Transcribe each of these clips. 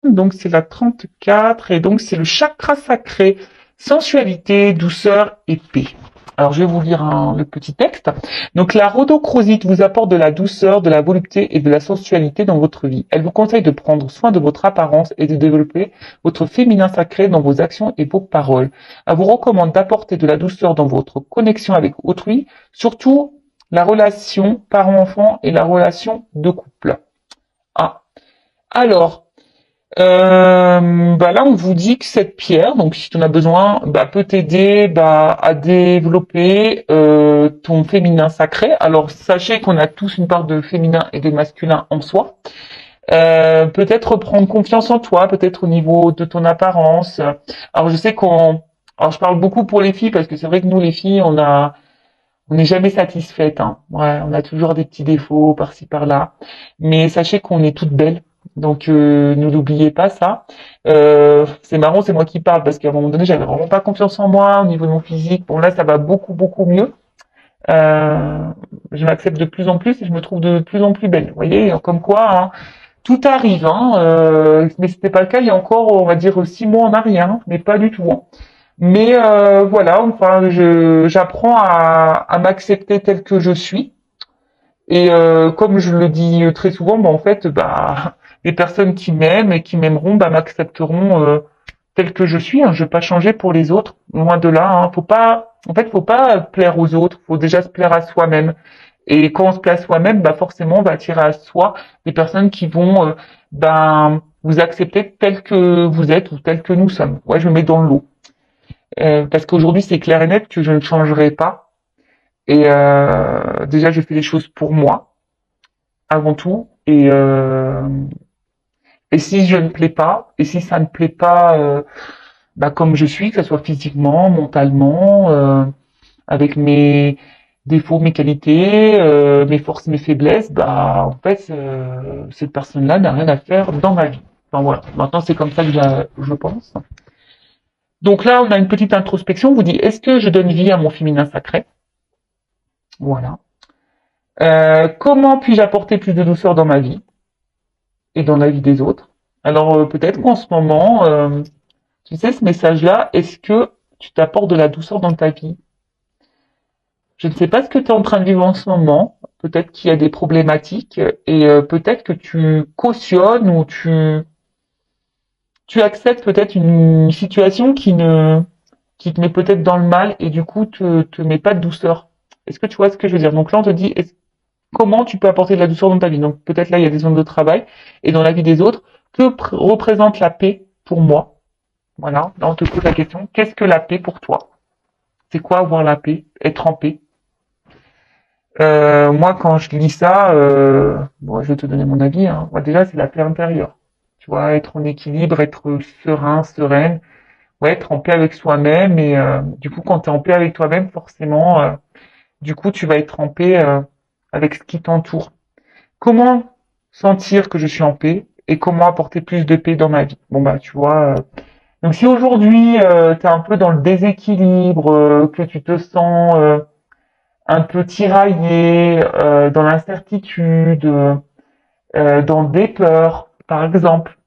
Donc c'est la 34 et donc c'est le chakra sacré, sensualité, douceur et paix. Alors je vais vous lire le petit texte. Donc la rhodochrosite vous apporte de la douceur, de la volupté et de la sensualité dans votre vie. Elle vous conseille de prendre soin de votre apparence et de développer votre féminin sacré dans vos actions et vos paroles. Elle vous recommande d'apporter de la douceur dans votre connexion avec autrui, surtout la relation parent-enfant et la relation de couple. Ah, alors, là, on vous dit que cette pierre, donc si tu en as besoin, peut t'aider à développer ton féminin sacré. Alors, sachez qu'on a tous une part de féminin et de masculin en soi. Peut-être prendre confiance en toi, peut-être au niveau de ton apparence. Alors, je sais alors je parle beaucoup pour les filles parce que c'est vrai que nous, les filles, on n'est jamais satisfaites, hein. Ouais, on a toujours des petits défauts par-ci par-là. Mais sachez qu'on est toutes belles. Donc ne l'oubliez pas ça. C'est marrant, c'est moi qui parle parce qu'à un moment donné, j'avais vraiment pas confiance en moi au niveau de mon physique. Bon là, ça va beaucoup beaucoup mieux. Euh, je m'accepte de plus en plus et je me trouve de plus en plus belle. Vous voyez, comme quoi, hein, tout arrive. Hein, mais c'était pas le cas il y a encore, on va dire, 6 mois en arrière, hein, mais pas du tout. Hein. Mais voilà, enfin, j'apprends à m'accepter tel que je suis. Et comme je le dis très souvent, en fait, les personnes qui m'aiment et qui m'aimeront, m'accepteront tel que je suis. Hein. Je vais pas changer pour les autres, loin de là. Hein. Faut pas plaire aux autres. Faut déjà se plaire à soi-même. Et quand on se plaît à soi-même, forcément, on va attirer à soi des personnes qui vont vous accepter tel que vous êtes ou tel que nous sommes. Ouais, je me mets dans le lot. Parce qu'aujourd'hui, c'est clair et net que je ne changerai pas. Et déjà, je fais les choses pour moi, avant tout. Et si je ne plais pas, et si ça ne plaît pas comme je suis, que ce soit physiquement, mentalement, avec mes défauts, mes qualités, mes forces, mes faiblesses, en fait, cette personne-là n'a rien à faire dans ma vie. Enfin voilà, maintenant c'est comme ça que je pense. Donc là, on a une petite introspection. On vous dit, est-ce que je donne vie à mon féminin sacré? Voilà. Comment puis-je apporter plus de douceur dans ma vie et dans la vie des autres? Alors peut-être qu'en ce moment, tu sais, ce message-là, est-ce que tu t'apportes de la douceur dans ta vie? Je ne sais pas ce que tu es en train de vivre en ce moment. Peut-être qu'il y a des problématiques et peut-être que tu cautionnes ou tu acceptes peut-être une situation qui te met peut-être dans le mal et du coup te met pas de douceur. Est-ce que tu vois ce que je veux dire? Donc là, on te dit, comment tu peux apporter de la douceur dans ta vie? Donc peut-être là, il y a des zones de travail et dans la vie des autres. Que représente la paix pour moi? Voilà, là on te pose la question, qu'est-ce que la paix pour toi? C'est quoi avoir la paix? Être en paix? Moi quand je lis ça, je vais te donner mon avis, hein. Moi déjà c'est la paix intérieure. Tu vois, être en équilibre, être serein, sereine, ouais, être en paix avec soi-même et du coup quand tu es en paix avec toi-même, forcément, du coup tu vas être en paix avec ce qui t'entoure. Comment sentir que je suis en paix et comment apporter plus de paix dans ma vie? Bon tu vois, donc si aujourd'hui tu es un peu dans le déséquilibre, que tu te sens un peu tiraillé, dans l'incertitude, dans des peurs, par exemple,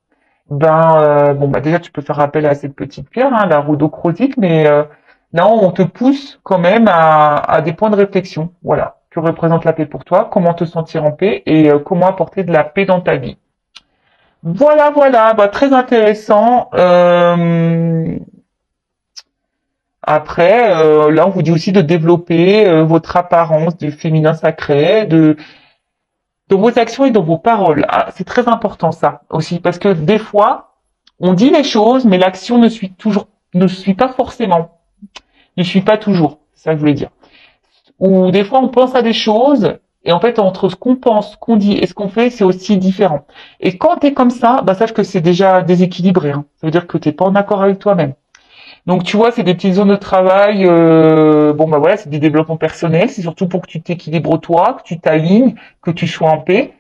déjà tu peux faire appel à cette petite pierre, hein, la rhodochrosite, mais là on te pousse quand même à des points de réflexion. Voilà, que représente la paix pour toi, comment te sentir en paix et comment apporter de la paix dans ta vie. Voilà, voilà, très intéressant. Après, là, on vous dit aussi de développer votre apparence de féminin sacré, dans vos actions et dans vos paroles. Ah, c'est très important ça aussi, parce que des fois, on dit les choses, mais l'action ne suit pas forcément, ne suit pas toujours. C'est ça que je voulais dire. Ou des fois, on pense à des choses. Et en fait, entre ce qu'on pense, ce qu'on dit et ce qu'on fait, c'est aussi différent. Et quand t'es comme ça, sache que c'est déjà déséquilibré. Hein. Ça veut dire que t'es pas en accord avec toi-même. Donc tu vois, c'est des petites zones de travail. Voilà, c'est des développements personnels. C'est surtout pour que tu t'équilibres toi, que tu t'alignes, que tu sois en paix,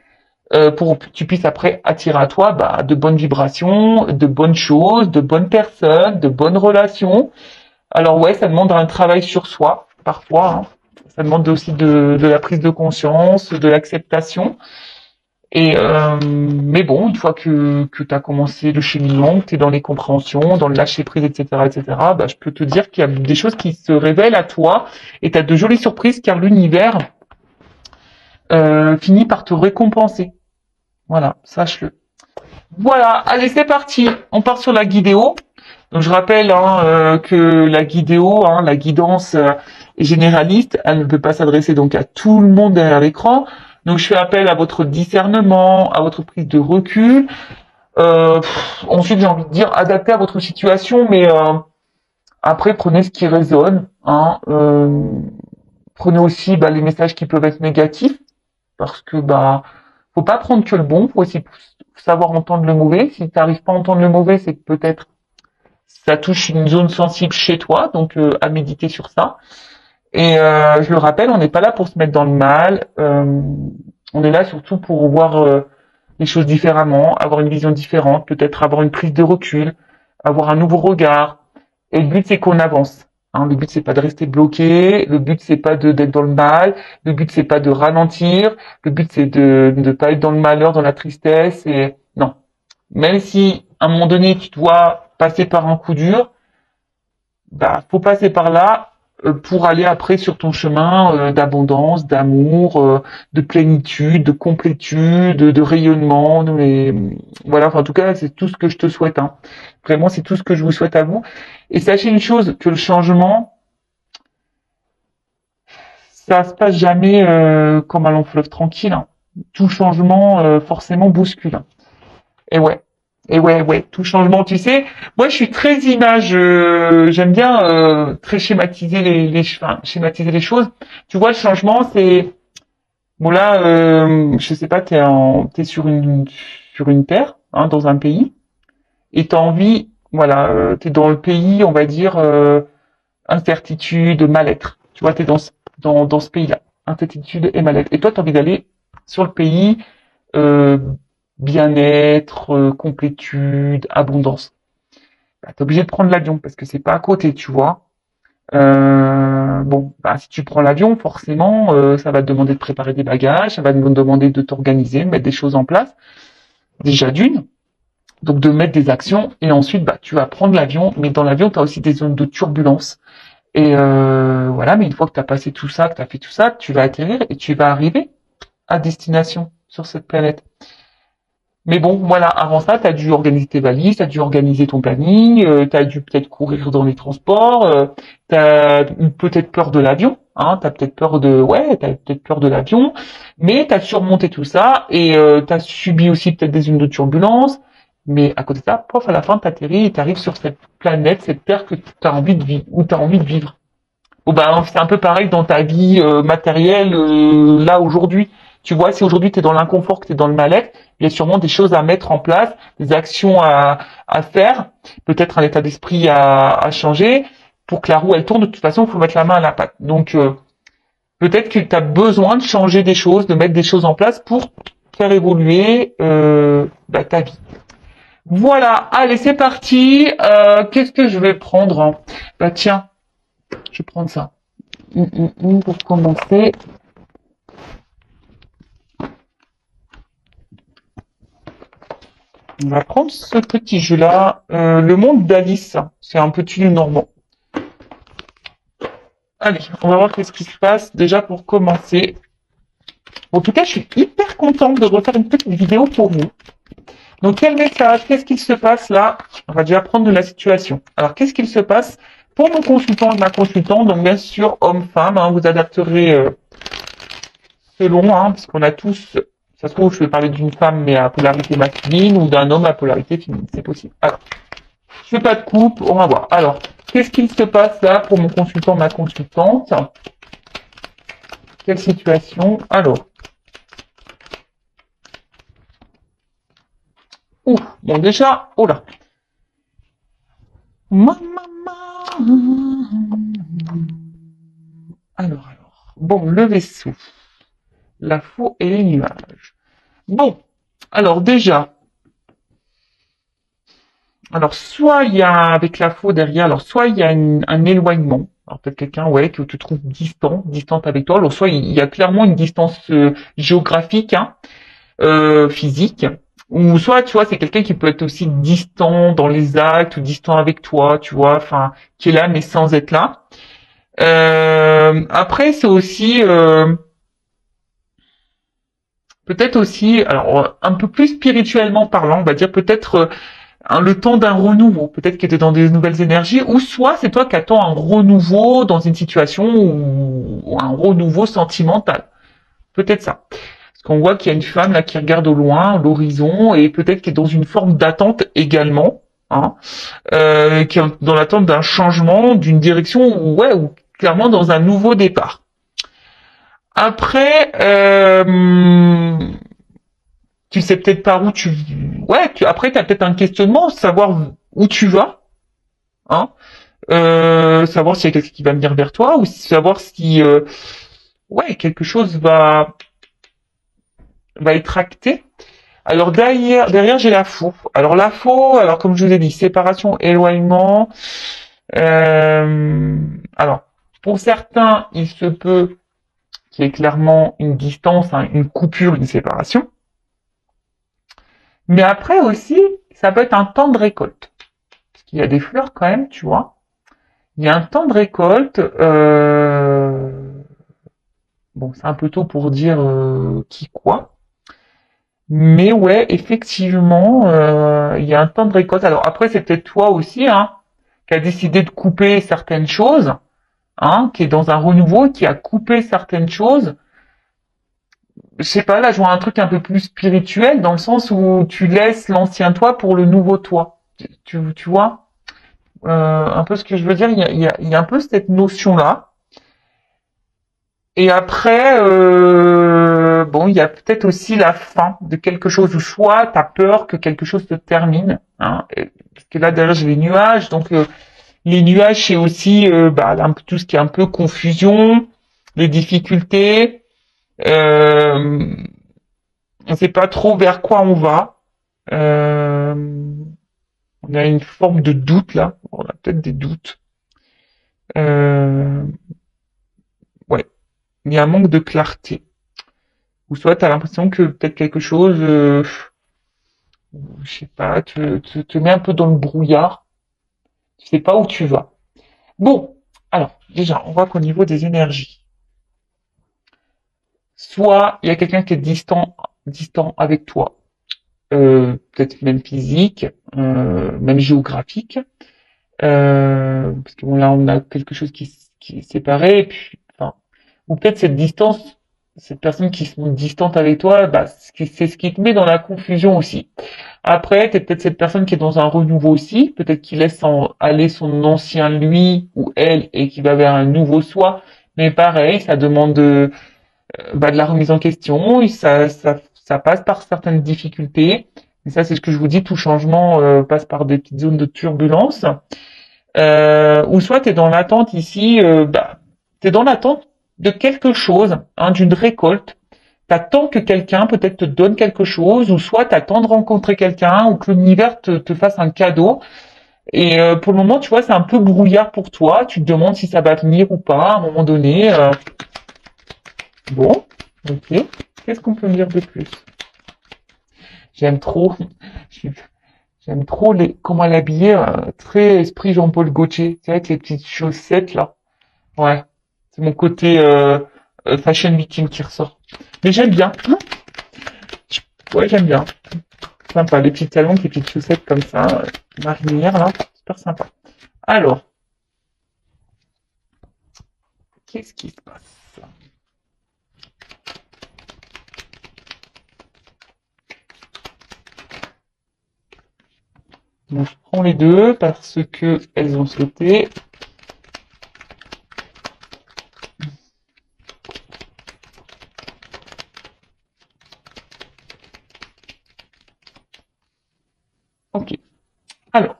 pour que tu puisses après attirer à toi de bonnes vibrations, de bonnes choses, de bonnes personnes, de bonnes relations. Alors ouais, ça demande un travail sur soi parfois. Hein. Ça demande aussi de la prise de conscience, de l'acceptation. Et mais bon, une fois que tu as commencé le cheminement, que tu es dans les compréhensions, dans le lâcher prise, etc., bah, je peux te dire qu'il y a des choses qui se révèlent à toi et tu as de jolies surprises car l'univers finit par te récompenser. Voilà, sache-le. Voilà, allez, c'est parti. On part sur la guidéo. Donc je rappelle que la guidéo, la guidance est généraliste. Elle ne peut pas s'adresser donc à tout le monde derrière l'écran. Donc je fais appel à votre discernement, à votre prise de recul. Ensuite, j'ai envie de dire adapté à votre situation, mais après prenez ce qui résonne. Prenez aussi les messages qui peuvent être négatifs, parce que faut pas prendre que le bon, faut aussi savoir entendre le mauvais. Si tu n'arrives pas à entendre le mauvais, c'est que peut-être ça touche une zone sensible chez toi, donc à méditer sur ça. Et je le rappelle, on n'est pas là pour se mettre dans le mal. On est là surtout pour voir les choses différemment, avoir une vision différente, peut-être avoir une prise de recul, avoir un nouveau regard. Et le but, c'est qu'on avance. Le but, c'est pas de rester bloqué. Le but, c'est pas d'être dans le mal. Le but, c'est pas de ralentir. Le but, c'est de ne pas être dans le malheur, dans la tristesse. Et non. Même si, à un moment donné, tu dois passer par un coup dur, faut passer par là pour aller après sur ton chemin d'abondance, d'amour, de plénitude, de complétude, de rayonnement. Voilà, en tout cas, c'est tout ce que je te souhaite. Vraiment, c'est tout ce que je vous souhaite à vous. Et sachez une chose, que le changement, ça se passe jamais comme un long fleuve tranquille. Tout changement, forcément, bouscule. Et ouais. Et ouais, tout changement, tu sais. Moi, je suis très image. J'aime bien très schématiser schématiser les choses. Tu vois, le changement, c'est bon là. Je sais pas, t'es sur une terre, dans un pays, et t'as envie, voilà, t'es dans le pays, on va dire incertitude, mal-être. Tu vois, t'es dans ce pays-là, incertitude et mal-être. Et toi, t'as envie d'aller sur le pays. Euh, bien-être, complétude, abondance. T'es obligé de prendre l'avion parce que c'est pas à côté, tu vois. Si tu prends l'avion, forcément, ça va te demander de préparer des bagages, ça va te demander de t'organiser, de mettre des choses en place. Déjà d'une, donc de mettre des actions, et ensuite, tu vas prendre l'avion, mais dans l'avion, tu as aussi des zones de turbulence. Et voilà, mais une fois que tu as passé tout ça, que tu as fait tout ça, tu vas atterrir et tu vas arriver à destination sur cette planète. Mais bon, voilà, avant ça, tu as dû organiser tes valises, tu as dû organiser ton planning, tu as dû peut-être courir dans les transports, tu as eu peut-être peur de l'avion, t'as peut-être peur t'as peut-être peur de l'avion, mais tu as surmonté tout ça et tu as subi aussi peut-être des zones de turbulence, mais à côté de ça, pof, à la fin, tu atterris et tu arrives sur cette planète, cette terre que tu as envie de vivre, où tu as envie de vivre. C'est un peu pareil dans ta vie matérielle, là, aujourd'hui. Tu vois, si aujourd'hui tu es dans l'inconfort, que tu es dans le mal-être, il y a sûrement des choses à mettre en place, des actions à faire, peut-être un état d'esprit à changer. Pour que la roue, elle tourne, de toute façon, il faut mettre la main à la pâte. Donc, peut-être que tu as besoin de changer des choses, de mettre des choses en place pour faire évoluer ta vie. Voilà, allez, c'est parti. Qu'est-ce que je vais prendre? Tiens, je vais prendre ça. Pour commencer. On va prendre ce petit jeu-là. Le monde d'Alice. C'est un petit normand. Allez, on va voir qu'est-ce qui se passe. Déjà pour commencer. En tout cas, je suis hyper contente de refaire une petite vidéo pour vous. Donc, quel message? Qu'est-ce qu'il se passe là? On va déjà prendre de la situation. Alors, qu'est-ce qu'il se passe pour mon consultant et ma consultante? Donc, bien sûr, homme-femme. Vous adapterez selon, parce qu'on a tous... Ça se trouve, je vais parler d'une femme mais à polarité masculine ou d'un homme à polarité féminine. C'est possible. Alors, je fais pas de coupe, on va voir. Alors, qu'est-ce qu'il se passe là pour mon consultant, ma consultante? Quelle situation? Alors. Bon déjà, oh là. Alors. Bon, le vaisseau. La faux et les nuages. Bon, alors déjà, soit il y a, avec la faux derrière, soit il y a un éloignement. Alors peut-être quelqu'un, que tu trouves distante avec toi. Alors soit il y a clairement une distance géographique. physique, ou soit, tu vois, c'est quelqu'un qui peut être aussi distant dans les actes, ou distant avec toi, tu vois, enfin, qui est là, mais sans être là. Après, c'est aussi... peut-être aussi, alors un peu plus spirituellement parlant, on va dire peut-être le temps d'un renouveau, peut-être que tu es dans des nouvelles énergies, ou soit c'est toi qui attends un renouveau dans une situation ou un renouveau sentimental. Peut-être ça. Parce qu'on voit qu'il y a une femme là qui regarde au loin, l'horizon, et peut-être qu'elle est dans une forme d'attente également, hein, qui est dans l'attente d'un changement, d'une direction, ou clairement dans un nouveau départ. Après, tu sais peut-être par où tu... Ouais, après, tu as peut-être un questionnement, savoir où tu vas, hein, savoir s'il y a quelqu'un qui va venir vers toi, ou savoir si ouais, quelque chose va être acté. Alors derrière j'ai la faux. Alors la faux, alors comme je vous ai dit, séparation, éloignement. Euh, alors, pour certains, il se peut qu'il y ait clairement une distance, hein, une coupure, une séparation. Mais après aussi, ça peut être un temps de récolte. Parce qu'il y a des fleurs quand même, tu vois. Il y a un temps de récolte. Bon, c'est un peu tôt pour dire qui quoi. Mais ouais, effectivement, il y a un temps de récolte. Alors après, c'est peut-être toi aussi, hein, qui a décidé de couper certaines choses, hein, qui est dans un renouveau, qui a coupé certaines choses. Je sais pas, là, je vois un truc un peu plus spirituel, dans le sens où tu laisses l'ancien toi pour le nouveau toi. Tu vois un peu ce que je veux dire, il y a un peu cette notion-là. Et après, bon, il y a peut-être aussi la fin de quelque chose, ou soit tu as peur que quelque chose se termine, hein, parce que là derrière j'ai les nuages, donc les nuages c'est aussi tout ce qui est un peu confusion, les difficultés, on ne sait pas trop vers quoi on va, euh, on a une forme de doute là, on a peut-être des doutes, euh, ouais, il y a un manque de clarté. Ou soit tu as l'impression que peut-être quelque chose, je sais pas, te met un peu dans le brouillard. Tu sais pas où tu vas. Bon, alors déjà, on voit qu'au niveau des énergies, soit il y a quelqu'un qui est distant avec toi, peut-être même physique, même géographique, parce que bon là on a quelque chose qui est séparé, et puis, enfin, ou peut-être cette distance, cette personne qui se montre distante avec toi, c'est ce qui te met dans la confusion aussi. Après, t'es peut-être cette personne qui est dans un renouveau aussi, peut-être qui laisse aller son ancien lui ou elle et qui va vers un nouveau soi. Mais pareil, ça demande de la remise en question, et ça passe par certaines difficultés. Et ça, c'est ce que je vous dis, tout changement passe par des petites zones de turbulence. Ou soit tu es dans l'attente ici, tu es dans l'attente de quelque chose, hein, d'une récolte. T'attends que quelqu'un peut-être te donne quelque chose, ou soit t'attends de rencontrer quelqu'un, ou que l'univers te fasse un cadeau. Et pour le moment, tu vois, c'est un peu brouillard pour toi. Tu te demandes si ça va venir ou pas à un moment donné. Bon, ok. Qu'est-ce qu'on peut me dire de plus? J'aime trop, j'aime trop comment elle est habillée, très esprit Jean-Paul Gaultier, tu sais, avec les petites chaussettes là. Ouais, c'est mon côté fashion victim qui ressort. Mais j'aime bien. Ouais, j'aime bien. Sympa, les petits talons, les petites chaussettes comme ça, marinières là, super sympa. Alors, qu'est-ce qui se passe? Donc, je prends les deux parce que elles ont sauté. Ok. Alors,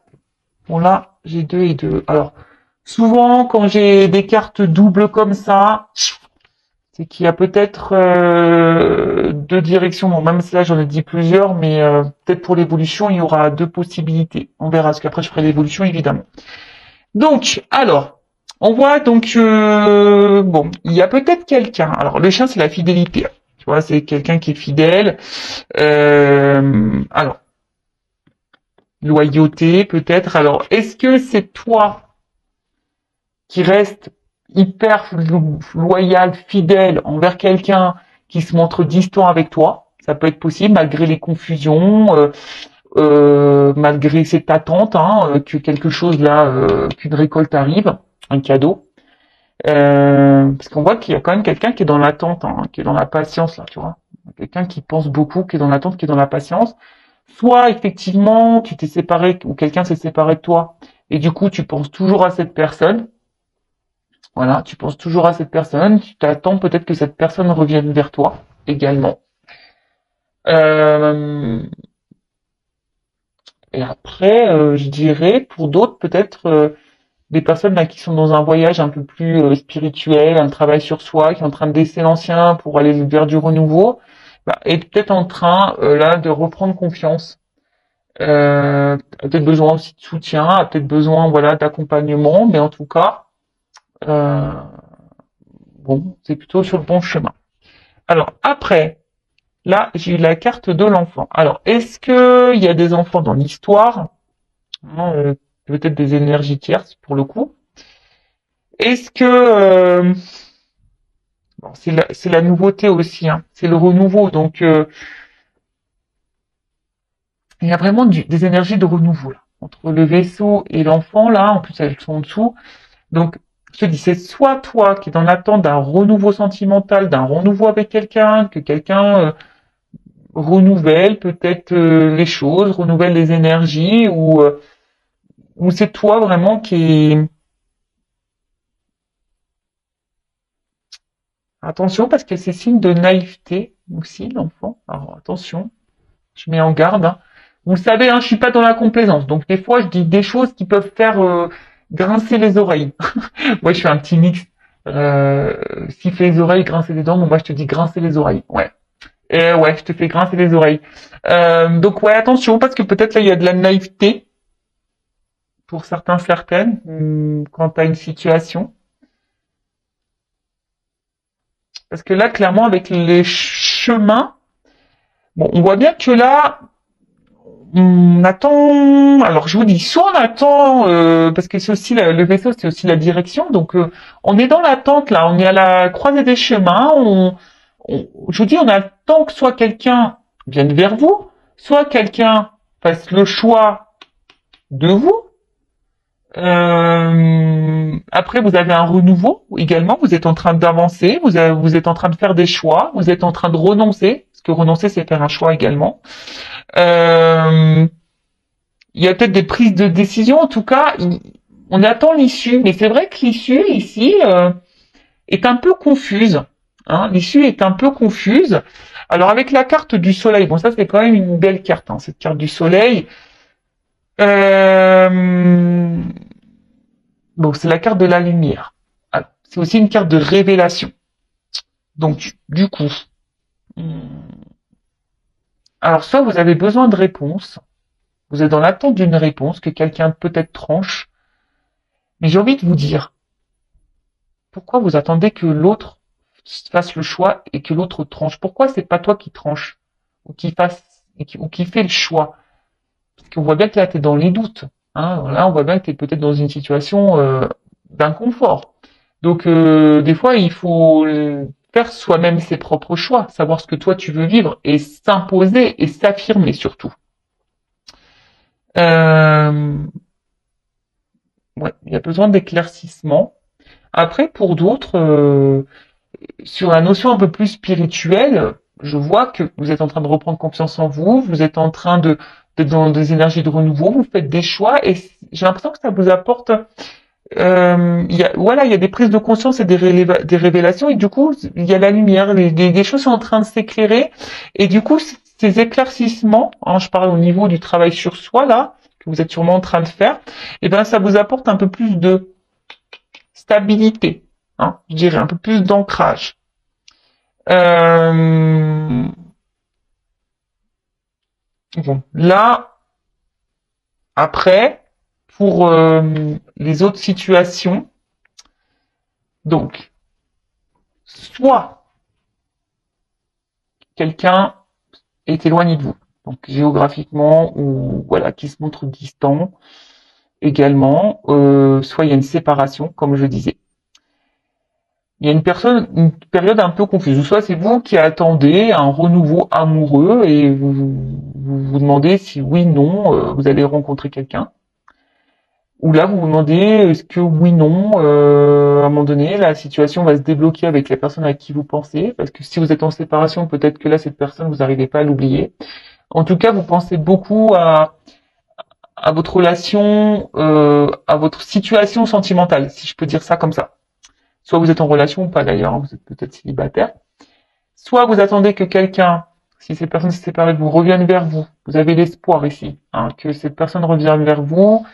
bon là, j'ai deux et deux. Alors, souvent, quand j'ai des cartes doubles comme ça, c'est qu'il y a peut-être deux directions. Bon, même si là j'en ai dit plusieurs, mais peut-être pour l'évolution, il y aura deux possibilités. On verra, parce qu'après je ferai l'évolution évidemment. Donc, alors, on voit donc bon, il y a peut-être quelqu'un. Alors, le chien, c'est la fidélité. Tu vois, c'est quelqu'un qui est fidèle. Alors, loyauté peut-être. Alors, est-ce que c'est toi qui reste hyper loyal, fidèle envers quelqu'un qui se montre distant avec toi? Ça peut être possible malgré les confusions, malgré cette attente que quelque chose là, qu'une récolte arrive, un cadeau. Parce qu'on voit qu'il y a quand même quelqu'un qui est dans l'attente, qui est dans la patience là, tu vois. Quelqu'un qui pense beaucoup, qui est dans l'attente, qui est dans la patience. Soit effectivement tu t'es séparé ou quelqu'un s'est séparé de toi et du coup tu penses toujours à cette personne. Voilà, tu penses toujours à cette personne, tu t'attends peut-être que cette personne revienne vers toi également. Euh, et après, je dirais pour d'autres peut-être des personnes là qui sont dans un voyage un peu plus spirituel, un travail sur soi, qui est en train de laisser l'ancien pour aller vers du renouveau, bah, est peut-être en train là de reprendre confiance. A peut-être besoin aussi de soutien, a peut-être besoin voilà d'accompagnement, mais en tout cas, euh, bon, c'est plutôt sur le bon chemin. Alors après, là, j'ai eu la carte de l'enfant. Alors, est-ce que il y a des enfants dans l'histoire? Peut-être des énergies tierces pour le coup. Est-ce que bon, c'est la nouveauté aussi, c'est le renouveau. Donc, il y a vraiment des énergies de renouveau là. Entre le vaisseau et l'enfant, là, en plus elles sont en dessous. Donc, je te dis, c'est soit toi qui es dans l'attente d'un renouveau sentimental, d'un renouveau avec quelqu'un, que quelqu'un renouvelle peut-être les choses, renouvelle les énergies, ou c'est toi vraiment qui est... Attention, parce que c'est signe de naïveté aussi, l'enfant. Alors attention, je mets en garde. Vous le savez, je suis pas dans la complaisance. Donc des fois, je dis des choses qui peuvent faire grincer les oreilles. Moi, je fais un petit mix. Siffler les oreilles, grincer les dents. Bon, moi, je te dis grincer les oreilles. Ouais. Et ouais, je te fais grincer les oreilles. Donc ouais, attention, parce que peut-être là, il y a de la naïveté pour certains, certaines, quant à une situation. Parce que là, clairement, avec les chemins, bon, on voit bien que là, on attend. Alors, je vous dis, soit on attend, parce que c'est aussi le vaisseau, c'est aussi la direction. Donc, on est dans l'attente là, on est à la croisée des chemins. Je vous dis, on attend que soit quelqu'un vienne vers vous, soit quelqu'un fasse le choix de vous. Après, vous avez un renouveau également. Vous êtes en train d'avancer. Vous êtes en train de faire des choix. Vous êtes en train de renoncer. Parce que renoncer, c'est faire un choix également. Euh, il y a peut-être des prises de décision. En tout cas, on attend l'issue. Mais c'est vrai que l'issue ici est un peu confuse. L'issue est un peu confuse. Alors avec la carte du soleil, bon ça c'est quand même une belle carte, cette carte du soleil. Euh, Bon, c'est la carte de la lumière. C'est aussi une carte de révélation. Donc, du coup, alors soit vous avez besoin de réponses, vous êtes dans l'attente d'une réponse que quelqu'un peut-être tranche, mais j'ai envie de vous dire, pourquoi vous attendez que l'autre fasse le choix et que l'autre tranche? Pourquoi c'est pas toi qui tranche ou qui fasse ou qui fait le choix? Parce qu'on voit bien que là, tu es dans les doutes. Là, on voit bien que tu es peut-être dans une situation d'inconfort. Donc, des fois, il faut faire soi-même ses propres choix, savoir ce que toi tu veux vivre et s'imposer et s'affirmer surtout. Euh, ouais, il y a besoin d'éclaircissement. Après, pour d'autres, sur la notion un peu plus spirituelle, je vois que vous êtes en train de reprendre confiance en vous, vous êtes en train d'être dans des énergies de renouveau, vous faites des choix et j'ai l'impression que ça vous apporte il y a des prises de conscience et des révélations et du coup il y a la lumière, des choses sont en train de s'éclairer et du coup ces éclaircissements, je parle au niveau du travail sur soi là que vous êtes sûrement en train de faire, et ben ça vous apporte un peu plus de stabilité, je dirais un peu plus d'ancrage. Euh, bon, là après pour les autres situations, donc soit quelqu'un est éloigné de vous. Donc géographiquement ou voilà, qui se montre distant également. Soit il y a une séparation, comme je disais. Il y a une période un peu confuse. Ou soit c'est vous qui attendez un renouveau amoureux et vous demandez si oui, non, vous allez rencontrer quelqu'un. Ou là, vous vous demandez est-ce que oui, non, à un moment donné, la situation va se débloquer avec la personne à qui vous pensez. Parce que si vous êtes en séparation, peut-être que là, cette personne, vous n'arrivez pas à l'oublier. En tout cas, vous pensez beaucoup à votre relation, à votre situation sentimentale, si je peux dire ça comme ça. Soit vous êtes en relation ou pas d'ailleurs, hein, vous êtes peut-être célibataire. Soit vous attendez que quelqu'un, si cette personne s'est séparée de vous, revienne vers vous. Vous avez l'espoir ici, hein, que cette personne revienne vers vous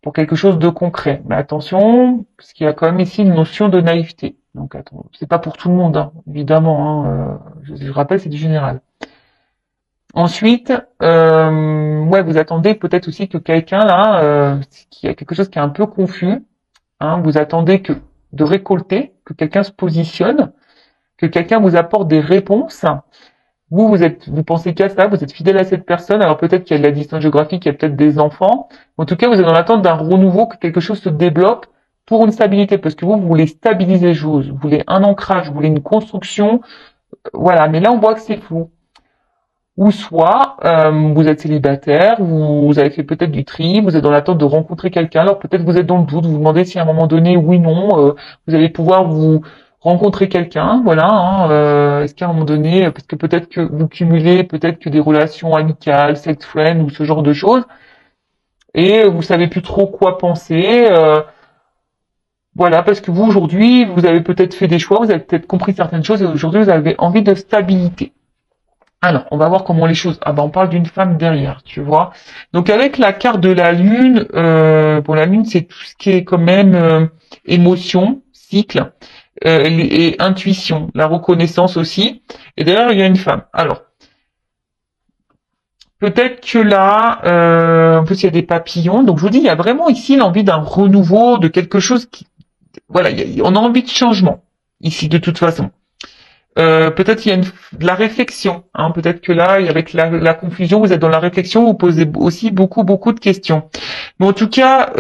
pour quelque chose de concret. Mais attention, parce qu'il y a quand même ici une notion de naïveté. Donc attends, c'est pas pour tout le monde, hein, évidemment. Hein, je rappelle, c'est du général. Ensuite, ouais, vous attendez peut-être aussi que quelqu'un là, qui a quelque chose qui est un peu confus, hein, vous attendez que de récolter, que quelqu'un se positionne, que quelqu'un vous apporte des réponses. Vous pensez qu'à ça, vous êtes fidèle à cette personne, alors peut-être qu'il y a de la distance géographique, il y a peut-être des enfants. En tout cas, vous êtes dans l'attente d'un renouveau, que quelque chose se débloque pour une stabilité, parce que vous voulez stabiliser les choses, vous voulez un ancrage, vous voulez une construction, voilà. Mais là, on voit que c'est flou. Ou soit vous êtes célibataire, vous avez fait peut-être du tri, vous êtes dans l'attente de rencontrer quelqu'un, alors peut-être vous êtes dans le doute, vous vous demandez si à un moment donné, oui, non, vous allez pouvoir vous rencontrer quelqu'un, voilà, hein, est-ce qu'à un moment donné, parce que peut-être que vous cumulez peut-être que des relations amicales, sex friends ou ce genre de choses, et vous savez plus trop quoi penser, voilà, parce que vous aujourd'hui, vous avez peut-être fait des choix, vous avez peut-être compris certaines choses, et aujourd'hui vous avez envie de stabilité. Alors, on va voir comment les choses. Ah ben, on parle d'une femme derrière, tu vois. Donc avec la carte de la lune, bon la lune c'est tout ce qui est quand même émotion, cycle et intuition, la reconnaissance aussi. Et d'ailleurs il y a une femme. Alors peut-être que là, en plus il y a des papillons. Donc je vous dis, il y a vraiment ici l'envie d'un renouveau, de quelque chose qui, voilà, on a envie de changement ici de toute façon. Peut-être il y a de la réflexion. Hein, peut-être que là, avec la confusion, vous êtes dans la réflexion, vous posez aussi beaucoup de questions. Mais en tout cas,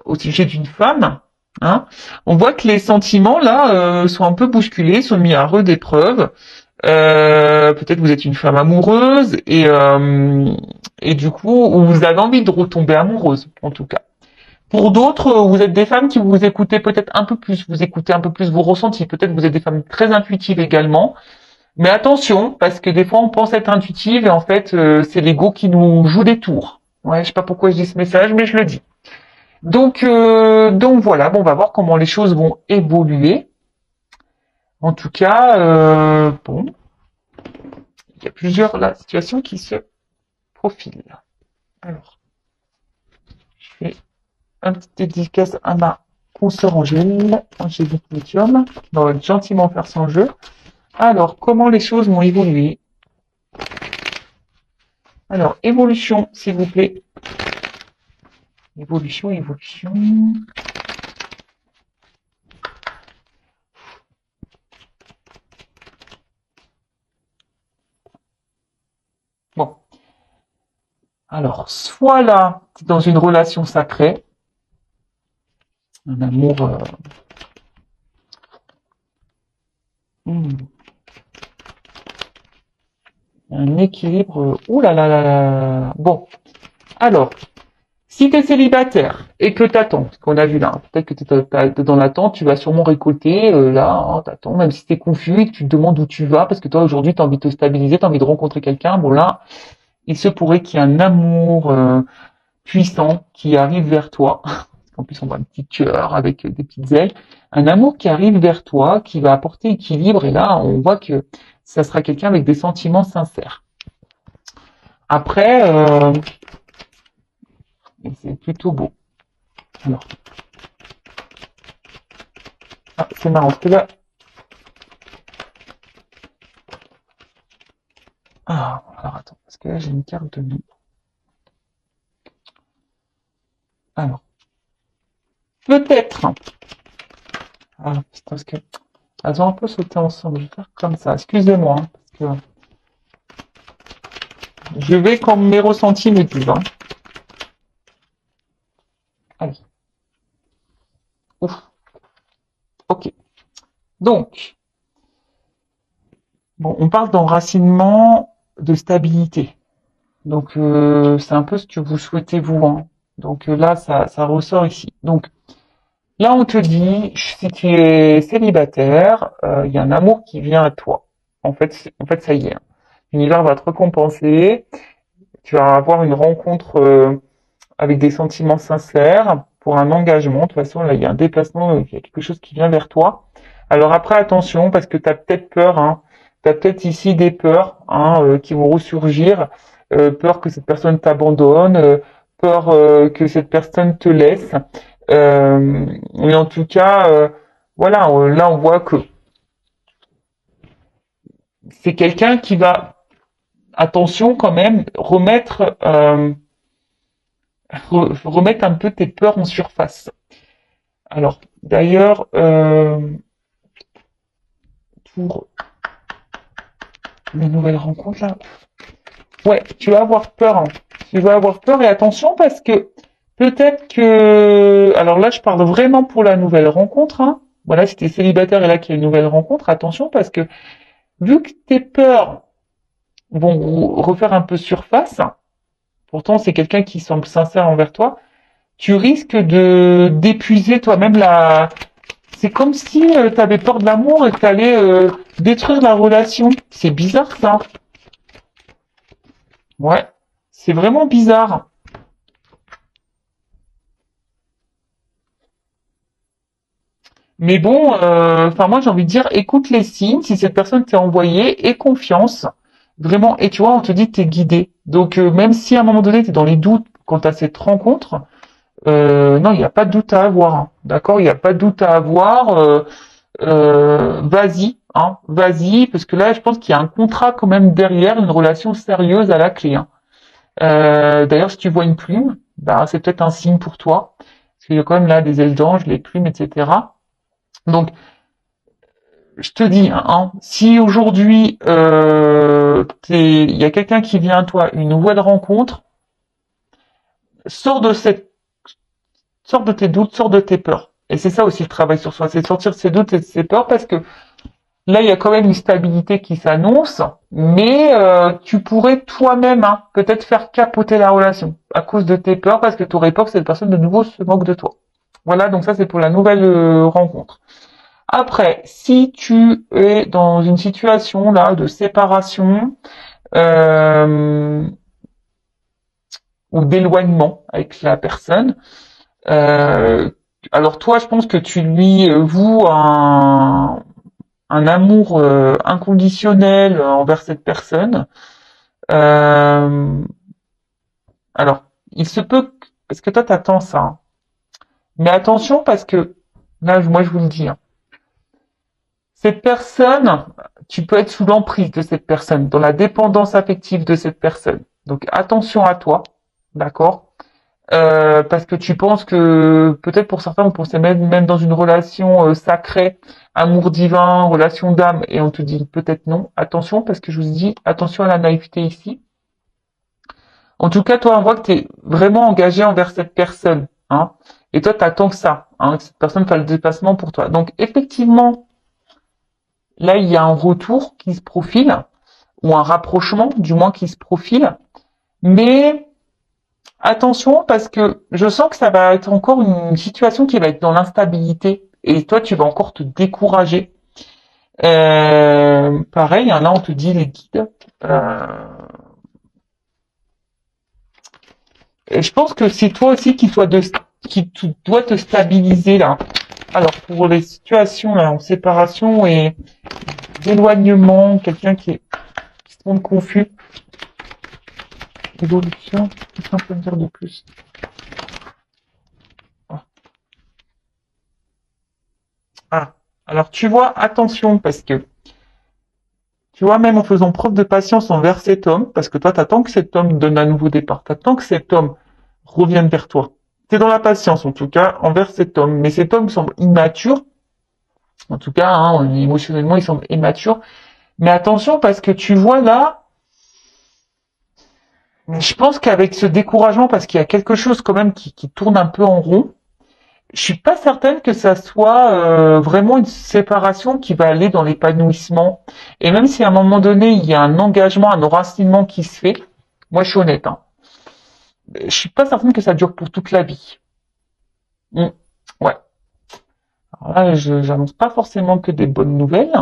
au sujet d'une femme, hein, on voit que les sentiments là sont un peu bousculés, sont mis à rude épreuve. Peut-être vous êtes une femme amoureuse et du coup, vous avez envie de retomber amoureuse, en tout cas. Pour d'autres, vous êtes des femmes qui vous écoutez peut-être un peu plus, vous écoutez un peu plus vos ressentis. Peut-être vous êtes des femmes très intuitives également. Mais attention, parce que des fois on pense être intuitive et en fait c'est l'ego qui nous joue des tours. Ouais, je sais pas pourquoi je dis ce message, mais je le dis. Donc voilà, bon, on va voir comment les choses vont évoluer. En tout cas, bon, il y a plusieurs là, situations qui se profilent. Alors, je fais un petit dédicace à ma consoeur Angèle, Angélique Médium, qui va gentiment faire son jeu. Alors, comment les choses vont évoluer? Alors, évolution, s'il vous plaît. Évolution, évolution. Bon. Alors, soit là, tu es dans une relation sacrée, un amour... un équilibre... ouh là là là là. Bon, alors, si tu es célibataire et que tu attends, ce qu'on a vu là, peut-être que tu es dans l'attente, tu vas sûrement récolter, là, hein, t'attends, même si tu es confus et que tu te demandes où tu vas, parce que toi aujourd'hui tu as envie de te stabiliser, tu as envie de rencontrer quelqu'un, bon là, il se pourrait qu'il y ait un amour puissant qui arrive vers toi. En plus, on voit un petit cœur avec des petites ailes. Un amour qui arrive vers toi, qui va apporter équilibre. Et là, on voit que ça sera quelqu'un avec des sentiments sincères. Après, c'est plutôt beau. Alors, c'est marrant. Parce que là, alors attends, parce que là, j'ai une carte de vie. Alors, peut-être. Ah, putain, parce que Elles ont un peu sauté ensemble. Je vais faire comme ça. Excusez-moi, hein, parce que je vais comme mes ressentis me disent. Hein. Allez. Ouf. Ok. Donc, bon, on parle d'enracinement, de stabilité. Donc, c'est un peu ce que vous souhaitez vous. Hein. Donc là, ça ressort ici. Donc, là, on te dit, si tu es célibataire, il y a un amour qui vient à toi. En fait, ça y est. Hein. L'univers va te récompenser. Tu vas avoir une rencontre avec des sentiments sincères pour un engagement. De toute façon, là, il y a un déplacement, il y a quelque chose qui vient vers toi. Alors après, attention, parce que tu as peut-être peur. Hein. Tu as peut-être ici des peurs hein, qui vont ressurgir. Peur que cette personne t'abandonne, peur que cette personne te laisse. Mais en tout cas, voilà, là on voit que c'est quelqu'un qui va, attention quand même, remettre un peu tes peurs en surface. Alors, d'ailleurs, pour les nouvelles rencontres là, ouais, tu vas avoir peur. Hein. Tu vas avoir peur et attention parce que peut-être que, alors là, je parle vraiment pour la nouvelle rencontre. Hein. Voilà, si t'es célibataire et là qu'il y a une nouvelle rencontre, attention parce que vu que tes peurs vont refaire un peu surface, pourtant c'est quelqu'un qui semble sincère envers toi, tu risques de d'épuiser toi-même la. C'est comme si tu avais peur de l'amour et que tu allais détruire la relation. C'est bizarre ça. Ouais, c'est vraiment bizarre. Mais bon, enfin moi j'ai envie de dire, écoute les signes, si cette personne t'est envoyée, aie confiance, vraiment. Et tu vois, on te dit que t'es guidé. Donc même si à un moment donné t'es dans les doutes quant à cette rencontre, non, il n'y a pas de doute à avoir. Hein. D'accord, il n'y a pas de doute à avoir. Vas-y, hein, vas-y, parce que là je pense qu'il y a un contrat quand même derrière, une relation sérieuse à la clé. Hein. D'ailleurs, si tu vois une plume, bah c'est peut-être un signe pour toi, parce qu'il y a quand même là des ailes d'ange, les plumes, etc. Donc je te dis, hein, si aujourd'hui il y a quelqu'un qui vient à toi, une nouvelle rencontre, sors de cette, sors de tes doutes, sors de tes peurs. Et c'est ça aussi le travail sur soi, c'est de sortir de ses doutes et de ses peurs, parce que là il y a quand même une stabilité qui s'annonce, mais tu pourrais toi-même hein, peut-être faire capoter la relation à cause de tes peurs, parce que tu aurais peur que cette personne de nouveau se moque de toi. Voilà, donc ça c'est pour la nouvelle rencontre. Après, si tu es dans une situation là de séparation euh, ou d'éloignement avec la personne, euh, alors toi, je pense que tu lui voues un amour inconditionnel envers cette personne. Euh, alors, il se peut parce que toi t'attends ça, hein. Mais attention parce que là, moi je vous le dis. Hein, cette personne, tu peux être sous l'emprise de cette personne, dans la dépendance affective de cette personne. Donc attention à toi, d'accord parce que tu penses que peut-être pour certains, vous pensez même dans une relation sacrée, amour divin, relation d'âme, et on te dit peut-être non. Attention, parce que je vous dis, attention à la naïveté ici. En tout cas, toi, on voit que tu es vraiment engagé envers cette personne. Hein, et toi, tu attends que ça, hein, que cette personne fasse le déplacement pour toi. Donc effectivement, là, il y a un retour qui se profile, ou un rapprochement, du moins, qui se profile. Mais attention, parce que je sens que ça va être encore une situation qui va être dans l'instabilité. Et toi, tu vas encore te décourager. Pareil, hein, là, on te dit les guides. Et je pense que c'est toi aussi qui dois te stabiliser là. Alors, pour les situations là, en séparation et d'éloignement, quelqu'un qui se montre confus, évolution, qu'est-ce qu'on peut me dire de plus? Ah. Ah. Alors, tu vois, attention, parce que, tu vois, même en faisant preuve de patience envers cet homme, parce que toi, t'attends que cet homme donne un nouveau départ, t'attends que cet homme revienne vers toi. T'es dans la patience, en tout cas, envers cet homme. Mais cet homme semble immature, En tout cas, hein, émotionnellement, il semble immature. Mais attention, parce que tu vois là, je pense qu'avec ce découragement, parce qu'il y a quelque chose quand même qui tourne un peu en rond, je suis pas certaine que ça soit vraiment une séparation qui va aller dans l'épanouissement. Et même si à un moment donné, il y a un engagement, un enracinement qui se fait, moi je suis honnête, hein, je suis pas certaine que ça dure pour toute la vie. Mm. Ouais. Alors là, je j'annonce pas forcément que des bonnes nouvelles,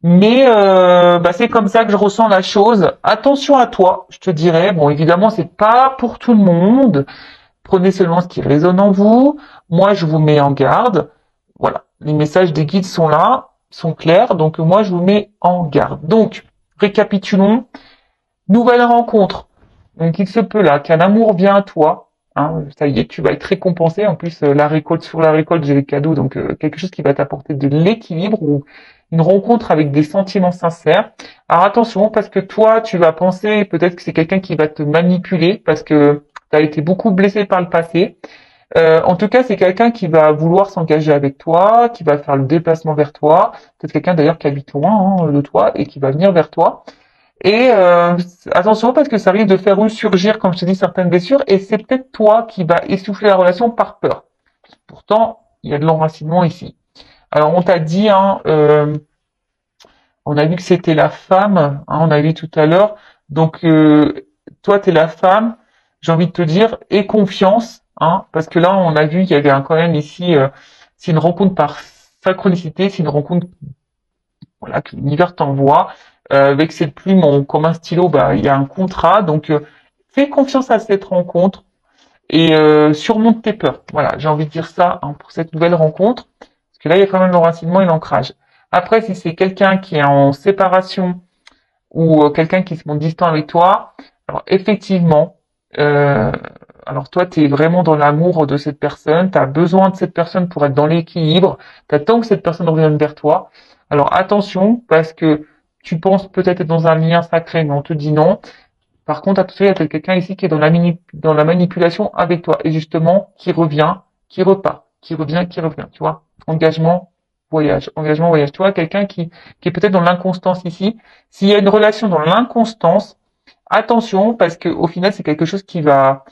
mais bah, c'est comme ça que je ressens la chose. Attention à toi, je te dirais. Bon, évidemment, c'est pas pour tout le monde. Prenez seulement ce qui résonne en vous. Moi, je vous mets en garde. Voilà, les messages des guides sont là, sont clairs, donc moi, je vous mets en garde. Donc, récapitulons. Nouvelle rencontre. Donc, il se peut là qu'un amour vient à toi. Hein, ça y est, tu vas être récompensé. En plus, la récolte sur la récolte, j'ai les cadeaux, donc quelque chose qui va t'apporter de l'équilibre ou une rencontre avec des sentiments sincères. Alors attention, parce que toi, tu vas penser peut-être que c'est quelqu'un qui va te manipuler parce que tu as été beaucoup blessé par le passé. En tout cas, c'est quelqu'un qui va vouloir s'engager avec toi, qui va faire le déplacement vers toi. Peut-être quelqu'un d'ailleurs qui habite loin de toi et qui va venir vers toi. Et attention parce que ça risque de faire ressurgir, comme je te dis, certaines blessures. Et c'est peut-être toi qui va essouffler la relation par peur. Pourtant, il y a de l'enracinement ici. Alors on t'a dit, on a vu que c'était la femme, on a vu tout à l'heure. Donc toi, t'es la femme. J'ai envie de te dire, aie confiance, parce que là, on a vu qu'il y avait quand même ici, c'est une rencontre par synchronicité, c'est une rencontre, voilà, que l'univers t'envoie. Avec cette plume, comme un stylo, bah, il y a un contrat. Donc, fais confiance à cette rencontre et surmonte tes peurs. Voilà, j'ai envie de dire ça pour cette nouvelle rencontre, parce que là, il y a quand même l'enracinement et l'ancrage. Après, si c'est quelqu'un qui est en séparation ou quelqu'un qui se montre distant avec toi, alors effectivement, euh, alors toi, tu es vraiment dans l'amour de cette personne, tu as besoin de cette personne pour être dans l'équilibre, tu attends que cette personne revienne vers toi. Alors attention, parce que tu penses peut-être être dans un lien sacré, mais on te dit non. Par contre, attention, il y a peut-être quelqu'un ici qui est dans la manipulation avec toi, et justement, qui revient, qui repart, qui revient, tu vois. Engagement, voyage. Tu vois, quelqu'un qui est peut-être dans l'inconstance ici. S'il y a une relation dans l'inconstance, attention, parce que au final, c'est quelque chose qui va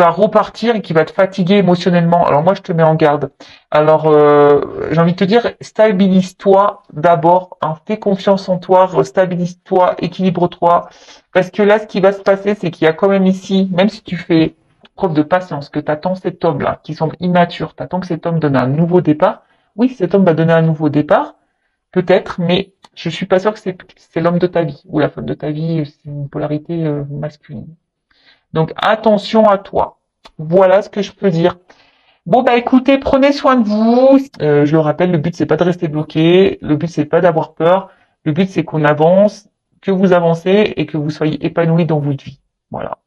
repartir et qui va te fatiguer émotionnellement. Alors moi, je te mets en garde. Alors, j'ai envie de te dire, stabilise-toi d'abord, fais confiance en toi, stabilise-toi, équilibre-toi. Parce que là, ce qui va se passer, c'est qu'il y a quand même ici, même si tu fais preuve de patience, que tu attends cet homme-là, qui semble immature, tu attends que cet homme donne un nouveau départ. Oui, cet homme va donner un nouveau départ, peut-être, mais je suis pas sûr que c'est l'homme de ta vie ou la femme de ta vie, c'est une polarité masculine. Donc attention à toi. Voilà ce que je peux dire. Bon bah écoutez, prenez soin de vous. Je le rappelle, le but c'est pas de rester bloqué, le but c'est pas d'avoir peur, le but c'est qu'on avance, que vous avancez et que vous soyez épanoui dans votre vie. Voilà.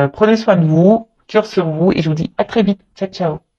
Prenez soin de vous, cœur sur vous et je vous dis à très vite. Ciao ciao.